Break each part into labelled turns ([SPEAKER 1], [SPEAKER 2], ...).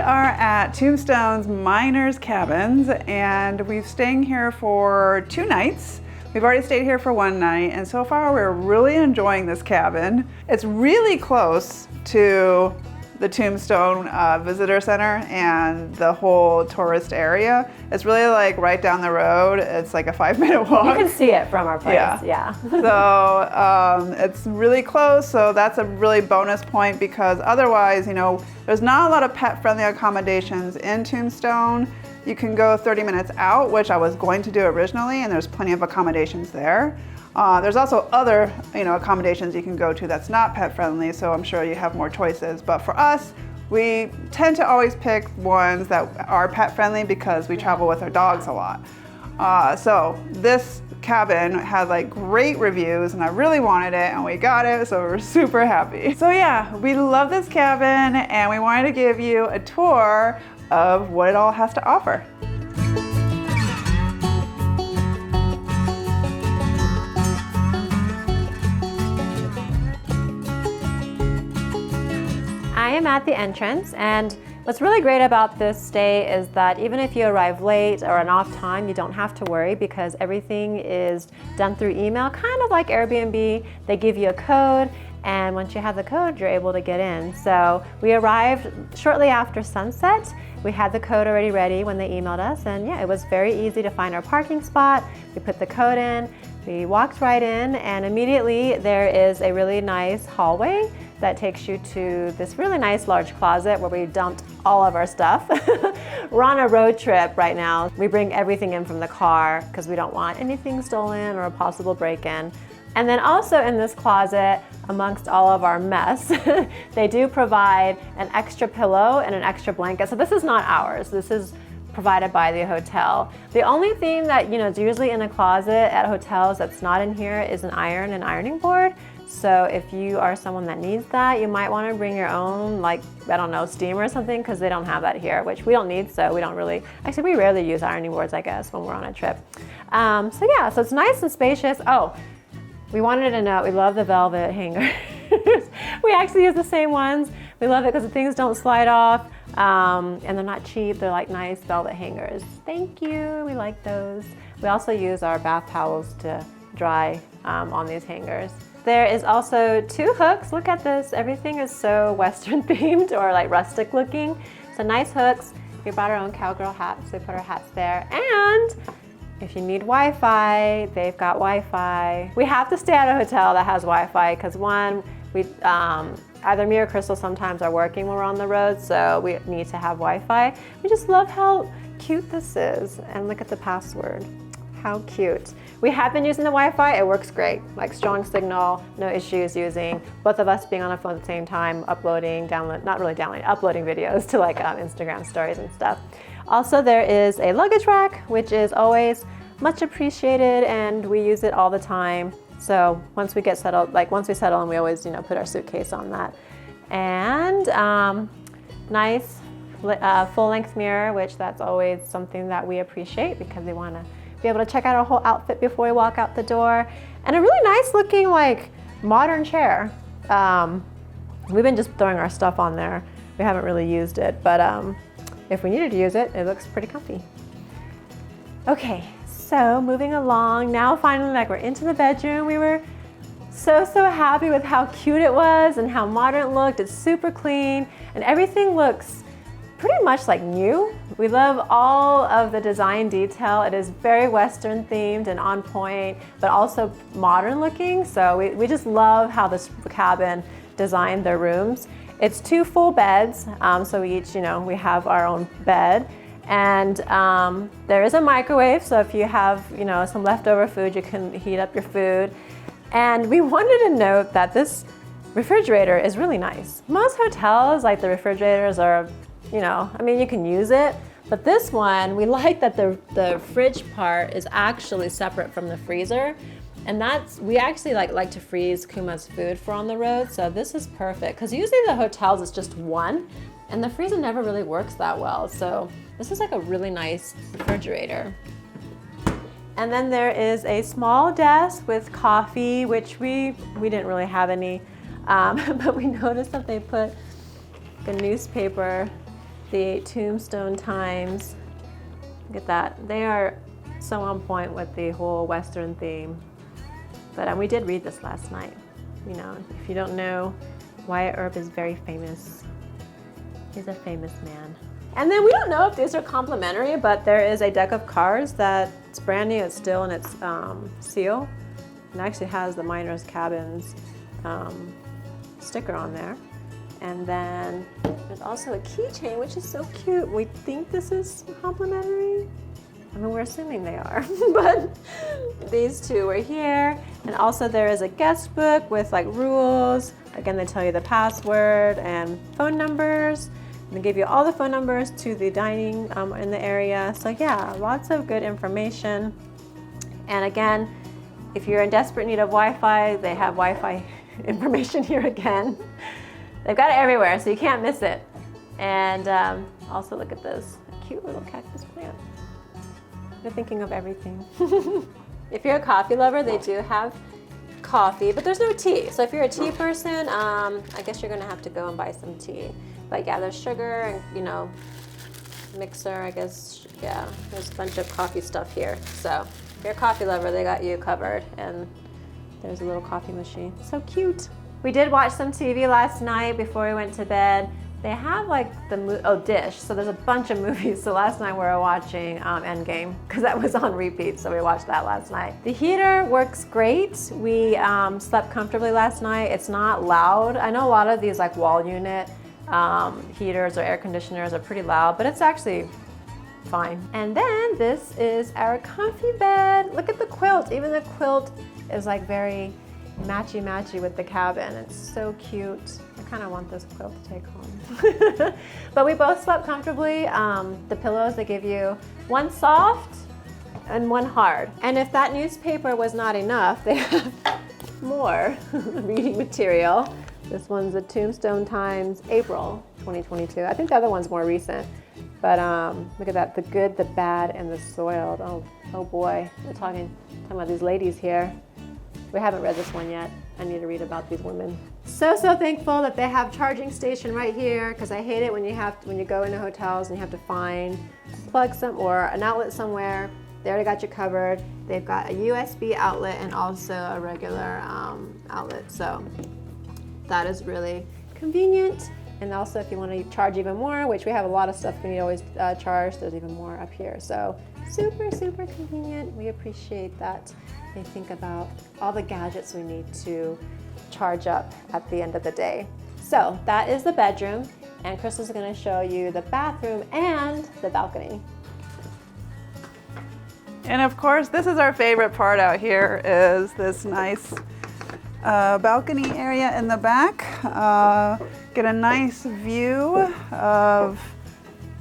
[SPEAKER 1] are at Tombstone's Miners Cabins, and we've staying here for 2 nights. We've already stayed here for 1 night, and so far we're really enjoying this cabin. It's really close to the Tombstone Visitor Center and the whole tourist area. It's really like right down the road. It's like a 5-minute walk.
[SPEAKER 2] You can see it from our place, yeah.
[SPEAKER 1] So it's really close, so that's a really bonus point, because otherwise, you know, there's not a lot of pet-friendly accommodations in Tombstone. You can go 30 minutes out, which I was going to do originally, and there's plenty of accommodations there. There's also other, accommodations you can go to that's not pet friendly, so I'm sure you have more choices. But for us, we tend to always pick ones that are pet friendly because we travel with our dogs a lot. So this cabin had like great reviews, and I really wanted it, and we got it, so we're super happy. So yeah, we love this cabin, and we wanted to give you a tour of what it all has to offer.
[SPEAKER 2] I am at the entrance, and what's really great about this stay is that even if you arrive late or an off time, you don't have to worry, because everything is done through email, kind of like Airbnb. They give you a code, and once you have the code, you're able to get in. So we arrived shortly after sunset. We had the code already ready when they emailed us, and yeah, it was very easy to find our parking spot. We put the code in, we walked right in, and immediately there is a really nice hallway that takes you to this really nice large closet where we dumped all of our stuff. We're on a road trip right now. We bring everything in from the car because we don't want anything stolen or a possible break-in. And then also in this closet, amongst all of our mess, they do provide an extra pillow and an extra blanket. So this is not ours. This is provided by the hotel. The only thing that is usually in a closet at hotels that's not in here is an iron and ironing board. So if you are someone that needs that, you might want to bring your own, like, I don't know, steamer or something, because they don't have that here, which we don't need, so we don't really, actually we rarely use ironing boards, I guess, when we're on a trip. So yeah, so it's nice and spacious. Oh, we wanted to know, we love the velvet hangers. We actually use the same ones. We love it because the things don't slide off, and they're not cheap. They're like nice velvet hangers. Thank you, we like those. We also use our bath towels to dry on these hangers. There is also 2 hooks. Look at this. Everything is so Western themed or like rustic looking. So nice hooks. We brought our own cowgirl hats, so we put our hats there. And if you need Wi-Fi, they've got Wi-Fi. We have to stay at a hotel that has Wi-Fi because one, we either me or Crystal sometimes are working when we're on the road, so we need to have Wi-Fi. We just love how cute this is. And look at the password. How cute. We have been using the Wi-Fi, it works great. Like strong signal, no issues using, both of us being on a phone at the same time, uploading, uploading videos to like Instagram stories and stuff. Also, there is a luggage rack, which is always much appreciated, and we use it all the time. So once we get settled, once we settle, and we always, put our suitcase on that. And nice full-length mirror, which that's always something that we appreciate because we want to be able to check out our whole outfit before we walk out the door. And a really nice looking modern chair. We've been just throwing our stuff on there. We haven't really used it, but if we needed to use it, it looks pretty comfy. Okay, so moving along, now finally we're into the bedroom. We were so happy with how cute it was and how modern it looked. It's super clean and everything looks pretty much like new. We love all of the design detail. It is very Western themed and on point, but also modern looking. So we just love how this cabin designed their rooms. It's 2 full beds, so we each, we have our own bed. And there is a microwave, so if you have, some leftover food, you can heat up your food. And we wanted to note that this refrigerator is really nice. Most hotels, the refrigerators are, you can use it, but this one, we like that the fridge part is actually separate from the freezer. And we actually like to freeze Kuma's food for on the road, so this is perfect. Because usually the hotels is just one, and the freezer never really works that well. So this is a really nice refrigerator. And then there is a small desk with coffee, which we didn't really have any, but we noticed that they put a newspaper the Tombstone Times. Look at that. They are so on point with the whole Western theme. But we did read this last night. You know, if you don't know, Wyatt Earp is very famous. He's a famous man. And then we don't know if these are complimentary, but there is a deck of cards that's brand new. It's still in its seal. It actually has the Miners Cabins sticker on there. And then there's also a keychain, which is so cute. We think this is complimentary. I mean, we're assuming they are, but these two are here. And also there is a guest book with like rules. Again, they tell you the password and phone numbers. And they give you all the phone numbers to the dining in the area. So yeah, lots of good information. And again, if you're in desperate need of Wi-Fi, they have Wi-Fi information here again. They've got it everywhere, so you can't miss it. And also look at this, a cute little cactus plant. They're thinking of everything. If you're a coffee lover, they do have coffee, but there's no tea. So if you're a tea person, I guess you're gonna have to go and buy some tea. But yeah, there's sugar and, you know, mixer, I guess, yeah. There's a bunch of coffee stuff here. So if you're a coffee lover, they got you covered. And there's a little coffee machine, so cute. We did watch some TV last night before we went to bed. They have like the Dish, so there's a bunch of movies. So last night we were watching Endgame, because that was on repeat, so we watched that last night. The heater works great. We slept comfortably last night. It's not loud. I know a lot of these like wall unit heaters or air conditioners are pretty loud, but it's actually fine. And then this is our comfy bed. Look at the quilt. Even the quilt is like very matchy-matchy with the cabin. It's so cute. I kind of want this quilt to take home. But we both slept comfortably. The pillows, they give you one soft and one hard. And if that newspaper was not enough, they have more reading material. This one's the Tombstone Times, April 2022. I think the other one's more recent. But look at that, the good, the bad, and the soiled. Oh boy, we're talking about these ladies here. We haven't read this one yet. I need to read about these women. So thankful that they have charging station right here, because I hate it when you go into hotels and you have to find a plug or an outlet somewhere. They already got you covered. They've got a USB outlet and also a regular outlet. So that is really convenient. And also if you want to charge even more, which we have a lot of stuff we need to always charge, there's even more up here. So super convenient. We appreciate that. They think about all the gadgets we need to charge up at the end of the day. So that is the bedroom, and Crystal's gonna show you the bathroom and the balcony.
[SPEAKER 1] And of course, this is our favorite part out here, is this nice balcony area in the back. Get a nice view of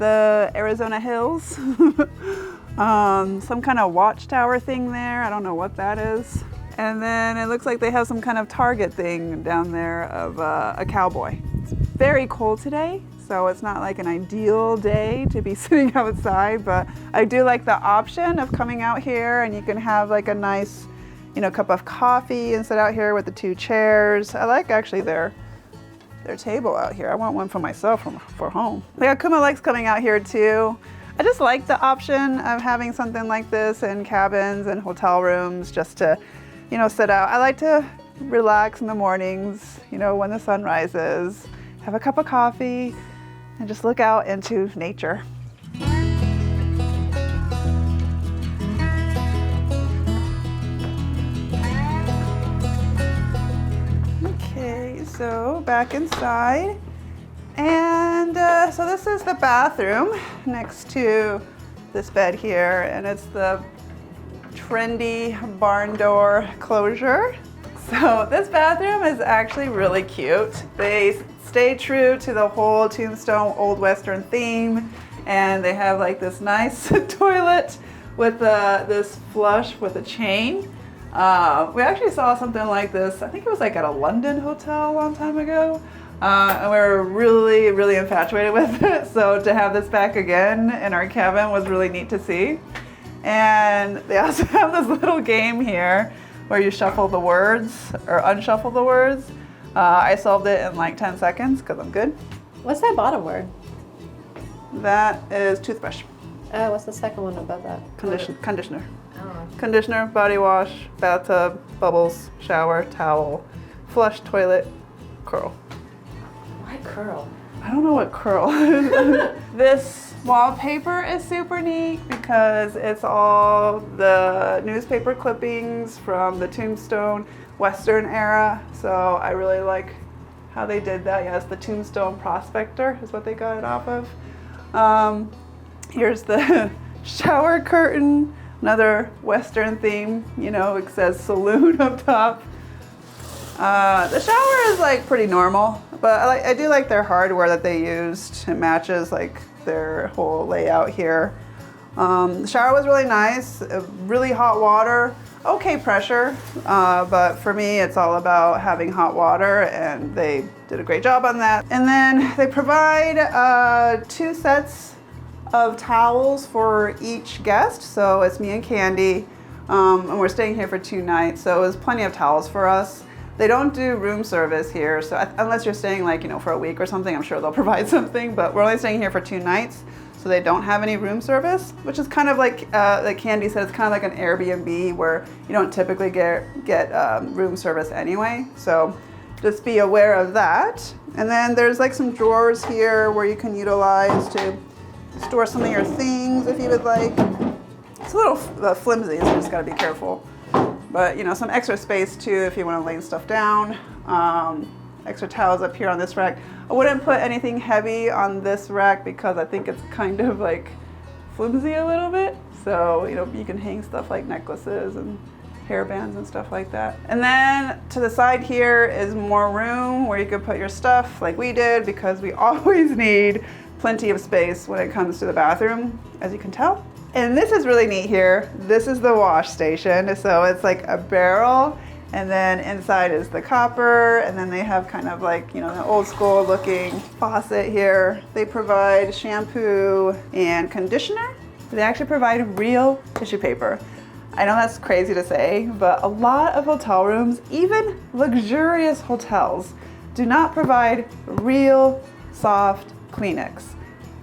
[SPEAKER 1] the Arizona hills. Some kind of watchtower thing there. I don't know what that is. And then it looks like they have some kind of Target thing down there of a cowboy. It's very cold today, so it's not like an ideal day to be sitting outside, but I do like the option of coming out here and you can have like a nice, you know, cup of coffee and sit out here with the two chairs. I like actually their table out here. I want one for myself for home. Like Akuma likes coming out here too. I just like the option of having something like this in cabins and hotel rooms just to, you know, sit out. I like to relax in the mornings, you know, when the sun rises, have a cup of coffee, and just look out into nature. Okay, so back inside. And so this is the bathroom next to this bed here, and it's the trendy barn door closure. So this bathroom is actually really cute. They stay true to the whole Tombstone Old Western theme, and they have like this nice toilet with this flush with a chain. We actually saw something like this, I think it was like at a London hotel a long time ago. And we were really infatuated with it. So to have this back again in our cabin was really neat to see. And they also have this little game here where you shuffle the words or unshuffle the words. I solved it in like 10 seconds because I'm good.
[SPEAKER 2] What's that bottom word?
[SPEAKER 1] That is toothbrush.
[SPEAKER 2] What's the second one above that?
[SPEAKER 1] Conditioner.
[SPEAKER 2] Oh.
[SPEAKER 1] Conditioner, body wash, bathtub, bubbles, shower, towel, flush, toilet, curl.
[SPEAKER 2] Why curl?
[SPEAKER 1] I don't know what curl is. This wallpaper is super neat because it's all the newspaper clippings from the Tombstone Western era. So I really like how they did that. Yes, the Tombstone Prospector is what they got it off of. Here's the shower curtain, another Western theme. You know, it says saloon up top. The shower is like pretty normal, but I do like their hardware that they used. It matches like their whole layout here. The shower was really nice, really hot water, okay pressure, but for me it's all about having hot water, and they did a great job on that. And then they provide 2 sets of towels for each guest, so it's me and Candy, and we're staying here for 2 nights, so it was plenty of towels for us. They don't do room service here, so unless you're staying like, you know, for a week or something, I'm sure they'll provide something, but we're only staying here for 2 nights, so they don't have any room service, which is kind of like Candy said, it's kind of like an Airbnb where you don't typically get room service anyway, so just be aware of that. And then there's like some drawers here where you can utilize to store some of your things if you would like. It's a little flimsy, so you just gotta be careful. But you know, some extra space too if you want to lay stuff down. Extra towels up here on this rack. I wouldn't put anything heavy on this rack because I think it's kind of like flimsy a little bit. So you know, you can hang stuff like necklaces and hairbands and stuff like that. And then to the side here is more room where you could put your stuff like we did, because we always need plenty of space when it comes to the bathroom, as you can tell. And this is really neat here. This is the wash station. So it's like a barrel, and then inside is the copper, and then they have kind of like, you know, an old school looking faucet here. They provide shampoo and conditioner. They actually provide real tissue paper. I know that's crazy to say, but a lot of hotel rooms, even luxurious hotels, do not provide real soft Kleenex.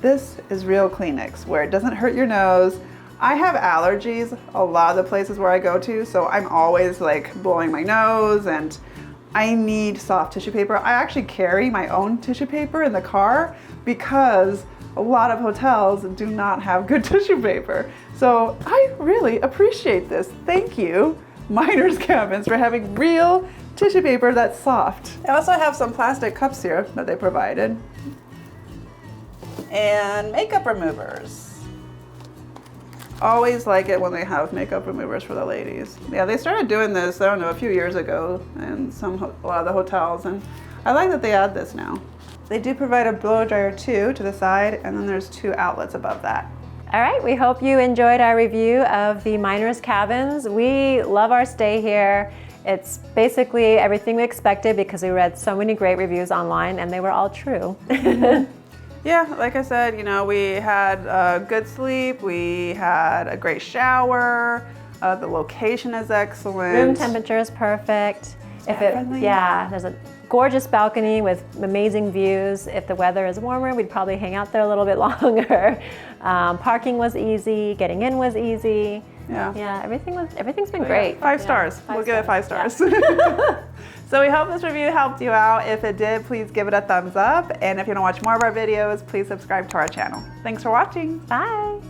[SPEAKER 1] This is real Kleenex, where it doesn't hurt your nose. I have allergies a lot of the places where I go to, so I'm always like blowing my nose, and I need soft tissue paper. I actually carry my own tissue paper in the car because a lot of hotels do not have good tissue paper. So I really appreciate this. Thank you, Miners Cabins, for having real tissue paper that's soft. I also have some plastic cups here that they provided. And makeup removers. Always like it when they have makeup removers for the ladies. Yeah, they started doing this, I don't know, a few years ago in a lot of the hotels, and I like that they add this now. They do provide a blow dryer too to the side, and then there's 2 outlets above that.
[SPEAKER 2] All right, we hope you enjoyed our review of the Miners Cabins. We love our stay here. It's basically everything we expected because we read so many great reviews online, and they were all true.
[SPEAKER 1] Yeah, like I said, you know, we had good sleep, we had a great shower, the location is excellent.
[SPEAKER 2] Room temperature is perfect. There's a gorgeous balcony with amazing views. If the weather is warmer, we'd probably hang out there a little bit longer. Parking was easy, getting in was easy. Yeah, everything's been great.
[SPEAKER 1] 5 stars. We'll give it 5 stars. Yeah. So we hope this review helped you out. If it did, please give it a thumbs up. And if you want to watch more of our videos, please subscribe to our channel. Thanks for watching.
[SPEAKER 2] Bye.